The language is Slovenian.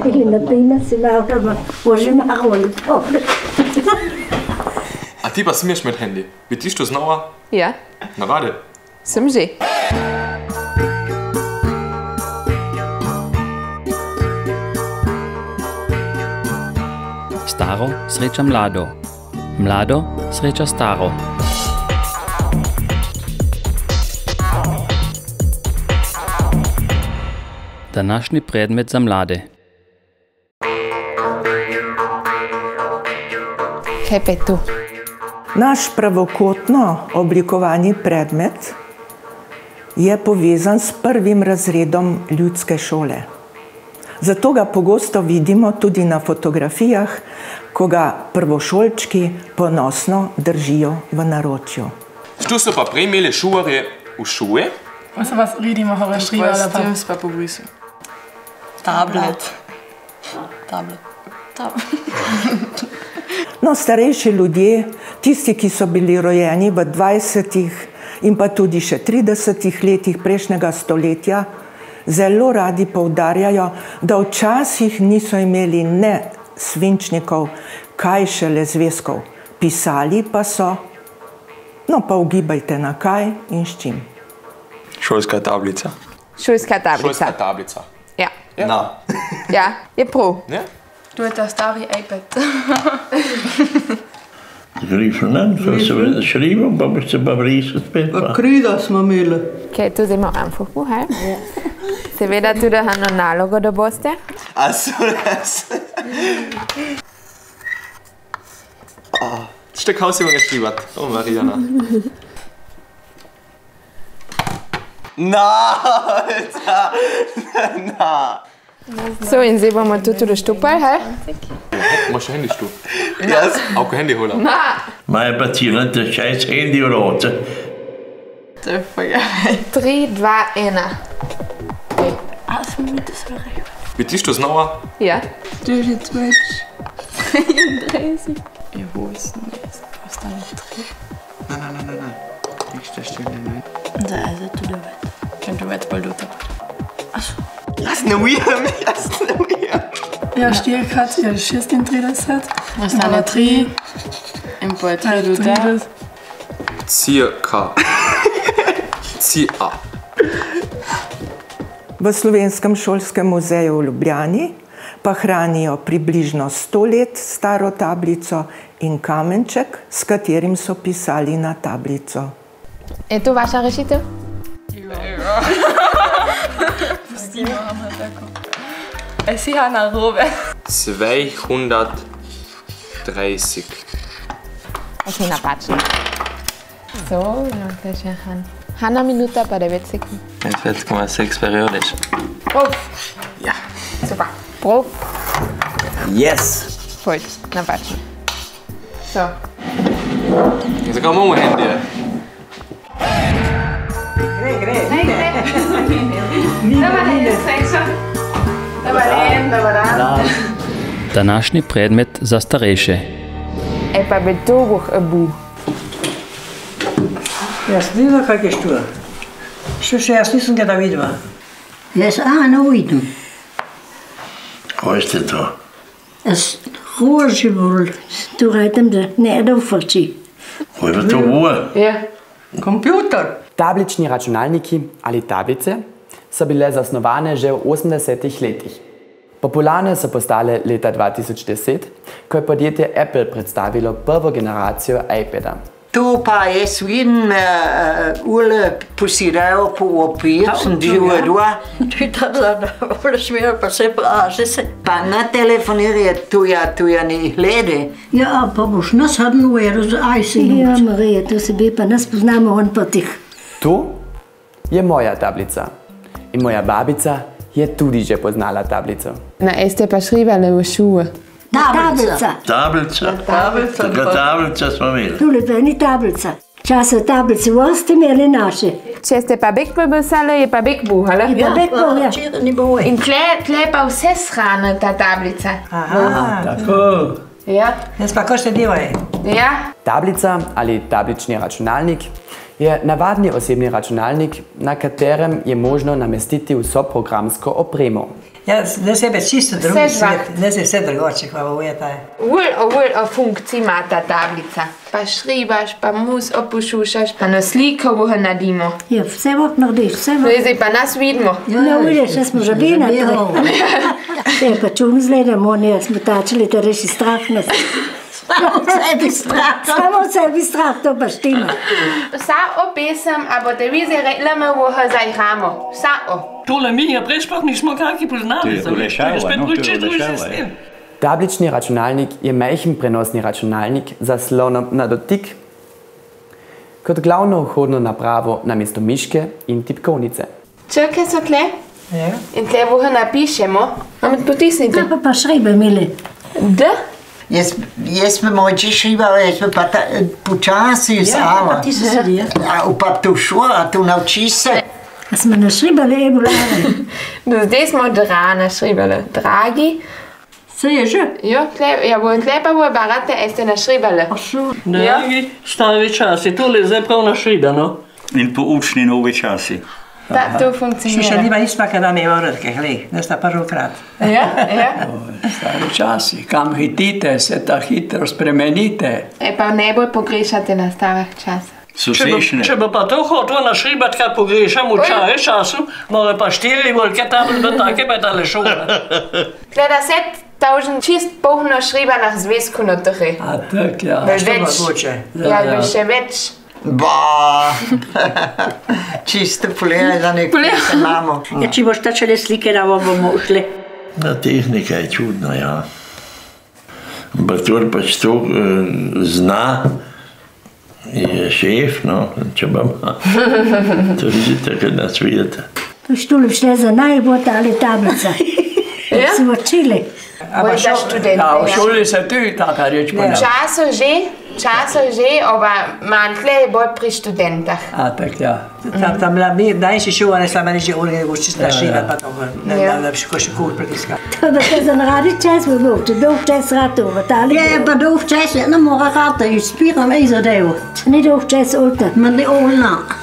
Ili naprimjer si malo, može malo. A ti pa smiješ med Handy? Bi ti što znala? Ja. Navade? Sem že. Staro sreča mlado. Mlado sreča staro. Današnji predmet za mlade. Kaj pa je tu? Naš pravokotno oblikovani predmet je povezan s prvim razredom ljudske šole. Zato ga pogosto vidimo tudi na fotografijah, ko ga prvošolčki ponosno držijo v naročju. Što so pa prej imeli šuvarje v šole? Pa so vas vidimo, kako štrivali pa. Pa pobrisu. Tablet. No, starejši ljudje, tisti, ki so bili rojeni v 20. in pa tudi še 30. letih prejšnjega stoletja, zelo radi poudarjajo, da včasih niso imeli ne svinčnikov, kaj šele zvezkov. Pisali pa so, no pa ugibajte na kaj in s čim. Šolska tablica. Šolska tablica. Šolska tablica. Ja. No. Ja, je prav. Ne? To je ta stari iPad. Zrišeno, so se šrivom, pa boš se pa brisati spet. Krida smo imeli. Kaj, tu imamo amfuhu, hej? Seveda tudi eno nalogo, da boste. A so res. Ste kao si ga šrivat? O, Marijana. No, So, in zdaj bomo tu tudi štupali, hej? Moš Handy štu? Jaz? Ako Handy hola? Maja pa cila, da šajc Handy v roce. To je pa gaj. 3, 2, 1. A, smo mi to sve rekli. Bi ti što znala? Ja. 24. 33. Je 18. Ostane 3. Ne. Ništa što ne. Da, je to 9. Kan du več bolj duta? Jaz ne ujem. Ja, 4-krat je 36. Ostane 3. In pa je 3 duta. Cirka. V Slovenskem šolskem muzeju v Ljubljani pa hranijo približno 100 let staro tablico in kamenček, s katerim so pisali na tablico. Je to vaša rešitev? Pustimo vam tako. Si ja na robe. 230. Ok, napačno. So, no, to je še Han. Hanna minuta pa 9 sekund. 5,6 periodisch. Prof. Ja. Super. Prof. Yes. Fojt, napačno. So. Zakaj imamo Handy? Gre. Dobar dan, srečo. Dobar dan. Današnji predmet za starejše. Pa bi to boh abu. Jaz vidim, kak je štura. Še jaz nisem ga da videla. Jaz ne vidim. Kaj ste to? Jaz roži bolj. Tu rajtem, da ne da ufači. Kaj pa to bo? Ja. Kompjuter. Tablični računalniki ali tablice so bile zasnovane že v 80-ih letih. Popularne so postale leta 2010, ko je podjetje Apple predstavilo prvo generacijo iPada. Tu pa jaz vidim, ule posirajo po opir, sem živedla. Tu da vršmira pa se praže se. Pa na telefonirje tuja ne glede. Ja, pa boš nas hadno vero z ajsi. Ja, Marija, to se bi pa nas poznamo on pa tih. Tu je moja tablica. In moja babica je tudi že poznala tablico. Na ste pa šrivali v šuve. Tablica. Tablica. Taka tablica smo imeli. Tule pa ni tablica. Časa tablice ste imeli naše. Če ste pa bek pobisali, je pa bek buhala. Ja, bek bo, ja. In tle pa vse shrane ta tablica. Aha. Tako. Ja. Jaz pa ko še devajo. Ja. Tablica ali tablični računalnik je navadni osebni računalnik, na katerem je možno namestiti vso programsko opremo. Ja, zdaj je čisto drugi svet, zdaj je vse drugače, kako je ta. Ul funkcij ima ta tablica. Pa šribaš, pa mus opušušaš, pa na slikovo naredimo. Ja, vse narediš, vse Zdaj pa nas vidimo. Ja, vidiš, da smo že bili na to. Ja, pa čum zgledamo, ne, smo tačili, da reši strah nas. Samo sebi strah, to pa štima. Vsa pesem, a bo televizija rekla, me voha zdaj hramo. Vsa Tole mi je prej sploh nismo kakšni poznali. To je spet drugi sistem. Tablični računalnik je majhen prenosni računalnik z zaslonom na dotik kot glavno vhodno napravo namesto miške in tipkovnice. Črke so tle in tle voha napišemo. Imamo potisnite. Pa šribe imeli. Da? Jaz bi moči šribala, jaz bi pa počasi sama. Ja, ti se sedi, ja. Pa tu šlo, a tu nauči se. A smo našribali ebulare. Zdaj smo drana šribali. Dragi. Se je že? Jo, ja, bo tle pa bo barate, ste našribali. Dragi, stari časi, tole je zdaj prav našribano. In poučni novi časi. To funkcionira. Še nima ispaka, da mi je vrtke, glej, da sta prvokrat. Ja. Stari časi, kam hitite, se ta hitro spremenite. Pa najbolj pogrešate na starih časih. Če bo pa to hotel našribati, kaj pogrešam v času, mora pa 4 velike tablice, take pa je tale šola. Gleda, 7000 čist polno šribanih zvezkov na trhi. A tak, ja. Ja, bi še več. Ba, čiste polene za neko imamo. Ja, če boš tačele slike, da bomo šli. Tehnika je čudna, ja. Ampak to pač to zna, je šef, no, če pa ima. To je tako na svijetu. To je štuli šle za najbolj tale tablica. Ja? Si učili. Boj za študente, ja. V šoli se tudi taka reč ponavlja. Časo že, oba mantle je bolj pri študentah. A, tak, ja. Tam najši šova ne sama reče, Olga, boš čista šiva, pa to, da bi še kur pritiska. To da se zanaradi čas bi bil, če dolg čas ratov v tali. Ja, pa dolg čas, ne mora rata, izpiram i zadevo. Ni dolg čas olta. Men det ordnar.